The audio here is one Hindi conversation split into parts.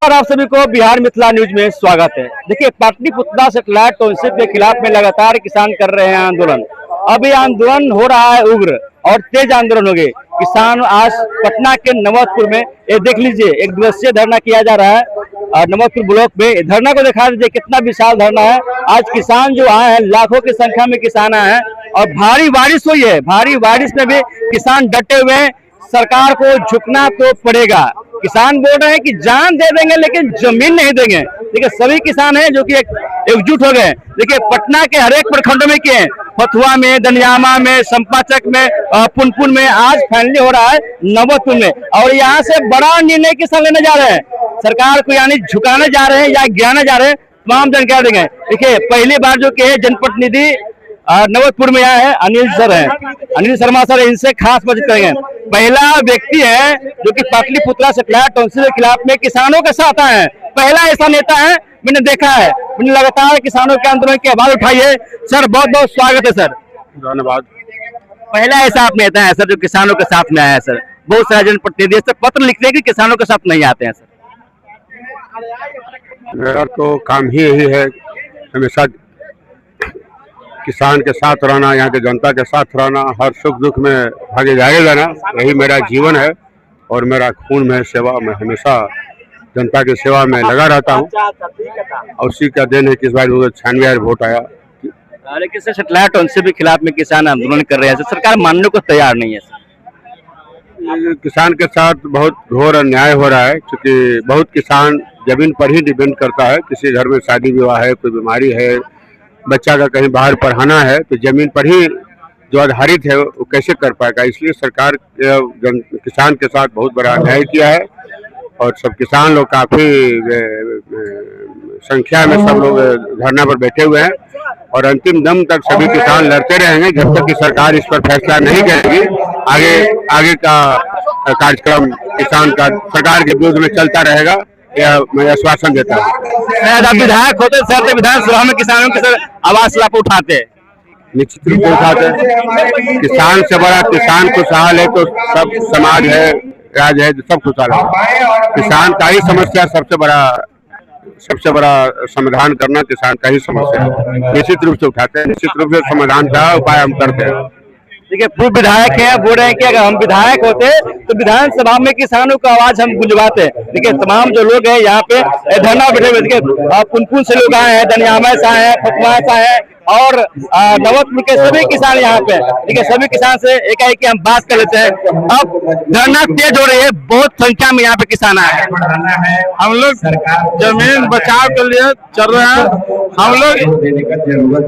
और आप सभी को बिहार मिथिला न्यूज में स्वागत है। देखिए, पाटलिपुत्रा सेटेलाइट टाउनशिप के खिलाफ में लगातार किसान कर रहे हैं आंदोलन। अब ये आंदोलन हो रहा है उग्र और तेज आंदोलन हो गए। किसान आज पटना के नवतपुर में ये देख लीजिए, एक दिवसीय धरना किया जा रहा है और नवतपुर ब्लॉक में धरना को दिखा दीजिए कितना विशाल धरना है। आज किसान जो आए हैं, लाखों की संख्या में किसान आए हैं और भारी बारिश हुई है। भारी बारिश में भी किसान डटे हुए हैं। सरकार को झुकना तो पड़ेगा। किसान बोल रहे हैं कि जान दे देंगे लेकिन जमीन नहीं देंगे। देखिए, सभी किसान हैं जो कि एकजुट हो गए। देखिए, पटना के हर एक प्रखंडों में किए, फतुहा में, दनियामा में, संपाचक में, पुनपुन में, आज फाइनली हो रहा है नवतपुर में। और यहाँ से बड़ा निर्णय किसान लेने जा रहे हैं, सरकार को यानी झुकाने जा रहे हैं या गिराने जा रहे हैं। तमाम जानकारी देंगे। देखिए, पहली बार जो कि जनप्रतिनिधि नवतपुर में आया है अनिल सर है, अनिल शर्मा सर, इनसे खास बातचीत करेंगे। पहला व्यक्ति है जो कि पाटलिपुत्रा सेटेलाइट टाउनशिप के खिलाफ में किसानों के साथ आए हैं। पहला ऐसा नेता है मैंने देखा है। मैंने लगातार किसानों के आंदोलन की आवाज उठाई है। सर, बहुत बहुत स्वागत है सर। धन्यवाद। पहला ऐसा आप नेता है सर जो किसानों के साथ में आया है सर। बहुत सारे जनप्रतिनिधि सर पत्र लिखते हैं कि किसानों के साथ नहीं आते हैं सर। मेरा तो काम ही यही है, हमेशा किसान के साथ रहना, यहाँ के जनता के साथ रहना, हर सुख दुख में भागे जागे जाना, यही मेरा जीवन है और मेरा खून में सेवा। मैं हमेशा जनता की सेवा में लगा रहता हूँ और उसी का देन है कि इस बार 96 वोट आया। लेकिन सर, सेटेलाइट टाउनशिप के खिलाफ में किसान आंदोलन कर रहे हैं, सरकार मानने को तैयार नहीं है सर। किसान के साथ बहुत घोर अन्याय हो रहा है, क्योंकि बहुत किसान जमीन पर ही डिपेंड करता है। किसी घर में शादी विवाह है, कोई बीमारी है, बच्चा का कहीं बाहर पढ़ाना है, तो जमीन पर ही जो आधारित है वो कैसे कर पाएगा। इसलिए सरकार किसान के साथ बहुत बड़ा अन्याय किया है और सब किसान लोग काफी संख्या में सब लोग धरना पर बैठे हुए हैं और अंतिम दम तक सभी किसान लड़ते रहेंगे जब तक कि सरकार इस पर फैसला नहीं करेगी। आगे का कार्यक्रम किसान का सरकार के विरोध में चलता रहेगा, यह मैं आश्वासन देता हूँ। आप विधायक होते सर, तो विधानसभा में किसानों के सर आवाज लाभ उठाते? निश्चित रूप से उठाते हैं। किसान से बड़ा किसान खुशहाल है तो सब समाज है, राज्य है, सब खुशहाल है। किसान का ही समस्या सबसे बड़ा समाधान करना किसान का ही समस्या है। निश्चित रूप से उठाते हैं, निश्चित रूप से समाधान का उपाय हम करते हैं। देखिए, पूर्व विधायक है, बोल रहे हैं कि अगर हम विधायक होते तो विधानसभा में किसानों का आवाज हम गुंजवाते। देखिए, तमाम जो लोग हैं यहाँ पे धरना बैठे हुए। देखिए, पुनपुन से लोग आए हैं, दनियामा से आए हैं, फतुहा से आए हैं और नवतपुर के सभी किसान यहाँ पे। देखिए, सभी किसान से एकाएक हम बात कर लेते हैं। अब धरना तेज हो रही है, बहुत संख्या में यहाँ पे किसान आए हैं। हम लोग जमीन बचाव के लिए चल रहे हैं। हम लोग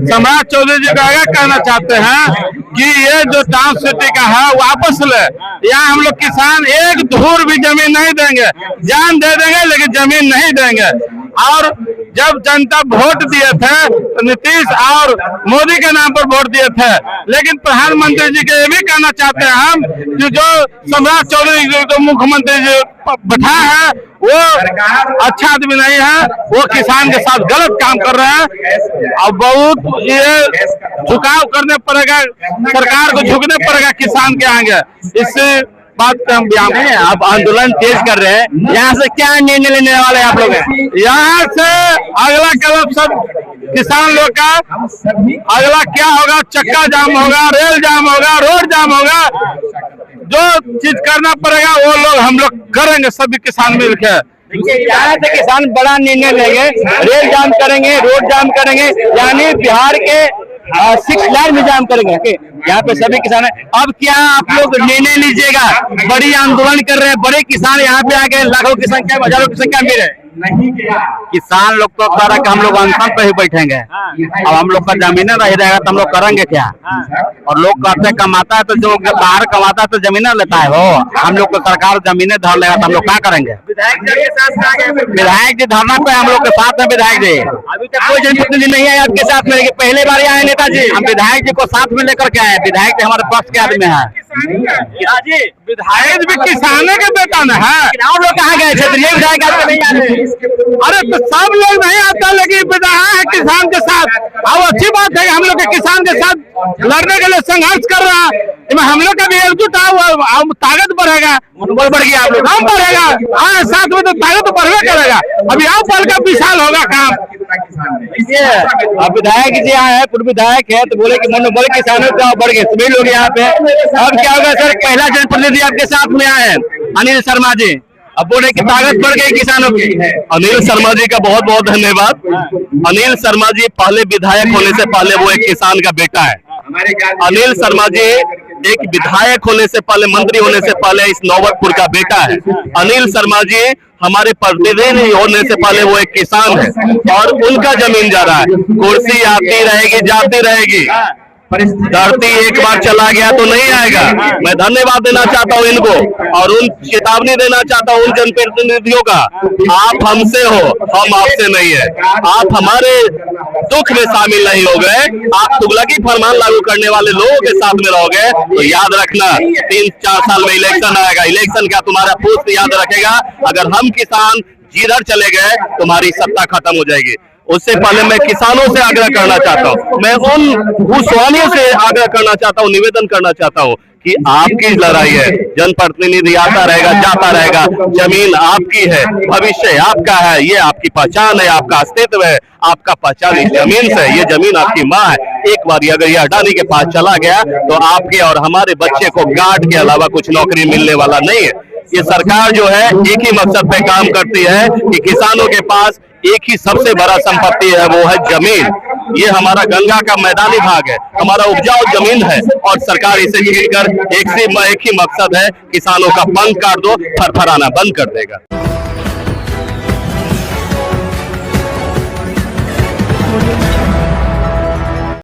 सम्राट चौधरी जी का कहना चाहते हैं कि ये जो टाउन सिटी का है वापस ले। यहाँ हम लोग किसान एक धूर भी जमीन नहीं देंगे, जान दे देंगे लेकिन जमीन नहीं देंगे। और जब जनता वोट दिए थे तो नीतीश और मोदी के नाम पर वोट दिए थे, लेकिन प्रधानमंत्री जी के ये भी कहना चाहते हैं हम कि जो सम्राट चौधरी जो मुख्यमंत्री जी बैठा है वो अच्छा आदमी नहीं है, वो किसान के साथ गलत काम कर रहे हैं और बहुत ये झुकाव करने पड़ेगा, सरकार को झुकने पड़ेगा किसान के आगे। इससे बात का हम बयान है। आप आंदोलन तेज कर रहे हैं, यहाँ से क्या निर्णय लेने वाले आप लोग हैं? यहाँ से अगला कदम सब किसान लोग का अगला क्या होगा, चक्का जाम होगा, रेल जाम होगा, रोड जाम होगा, जो चीज करना पड़ेगा वो लोग हम लोग करेंगे, सभी किसान मिलकर। यहाँ से किसान बड़ा निर्णय लेंगे, रेल जाम करेंगे, रोड जाम करेंगे, यानी बिहार के 6 लाइन में जाम करेंगे। यहाँ पे सभी किसान हैं। अब क्या आप लोग निर्णय लीजिएगा? बड़ी आंदोलन कर रहे हैं, बड़े किसान यहाँ पे आ गए, लाखों की संख्या में, हजारों की संख्या में है। किसान लोग तो कह रहा कि हम लोग अनशन पे ही बैठेंगे। अब हम लोग का जमीन रह जाएगा तो हम लोग करेंगे क्या? और लोग कहते कमाता है तो जो बाहर कमाता है तो जमीन लेता है। हो हम लोग को सरकार जमीनें धर लेगा तो हम लोग क्या करेंगे? विधायक जी धरना पे हम लोग के साथ में। विधायक जी अभी तक कोई जनप्रतिनिधि नहीं है आपके साथ में, पहले बार आए नेताजी। हम विधायक जी को साथ में लेकर के आए। विधायक जी हमारे पक्ष के आदमी है। विधायक भी किसानों के बेटा न है। आप लोग कहाँ गए क्षेत्रीय विधायक आपके नहीं आते? अरे तो सब लोग नहीं आता, लेकिन विधायक है किसान के साथ। अब अच्छी बात है, हम लोग के किसान के साथ लड़ने के लिए संघर्ष कर रहा है। इसमें हम लोग का भी एकजुट ताकत बढ़ेगा, मनोबल बढ़ गया आप लोग काम बढ़ेगा। हाँ, साथ में तो ताकत बढ़वे करेगा। अभी आप पल का विशाल होगा काम। अब विधायक जी यहाँ है, पूर्व विधायक है, तो बोले कि मनोबल किसानों का बढ़ गए, सभी लोग यहाँ पे। अब क्या होगा सर, पहला जनप्रतिनिधि आपके साथ में आए हैं अनिल शर्मा जी, अब बोले कि ताकत बढ़ गई किसानों की। अनिल शर्मा जी का बहुत बहुत धन्यवाद। अनिल शर्मा जी पहले विधायक होने से पहले वो एक किसान का बेटा है। अनिल शर्मा जी एक विधायक होने से पहले, मंत्री होने से पहले इस नौबतपुर का बेटा है। अनिल शर्मा जी हमारे प्रतिनिधि होने से पहले वो एक किसान है और उनका जमीन जा रहा है। कुर्सी आती रहेगी, जाती रहेगी, धरती एक बार चला गया तो नहीं आएगा। मैं धन्यवाद देना चाहता हूं इनको और उन चेतावनी देना चाहता हूं उन जनप्रतिनिधियों का, आप हमसे हो, हम आपसे नहीं है। आप हमारे दुख में शामिल नहीं हो गए, आप तुगलकी फरमान लागू करने वाले लोगों के साथ में रहोगे तो याद रखना 3-4 साल में इलेक्शन आएगा। इलेक्शन का तुम्हारा पोस्ट याद रखेगा। अगर हम किसान जिधर चले गए तुम्हारी सत्ता खत्म हो जाएगी। उससे पहले मैं किसानों से आग्रह करना चाहता हूं, मैं उन भूस्वामियों से आग्रह करना चाहता हूं, निवेदन करना चाहता हूं कि आपकी लड़ाई है। जनप्रतिनिधि आता रहेगा, जाता रहेगा, जमीन आपकी है, भविष्य आपका है, ये आपकी पहचान है, आपका अस्तित्व है, आपका पहचान इस जमीन से है। ये जमीन आपकी माँ है। एक बार अगर ये अडानी के पास चला गया तो आपके और हमारे बच्चे को गार्ड के अलावा कुछ नौकरी मिलने वाला नहीं है। ये सरकार जो है एक ही मकसद पे काम करती है कि किसानों के पास एक ही सबसे बड़ा संपत्ति है, वो है जमीन। ये हमारा गंगा का मैदानी भाग है, हमारा उपजाऊ जमीन है और सरकार इसे छीनकर एक ही मकसद है, किसानों का पंख काट दो, फरफराना बंद कर देगा।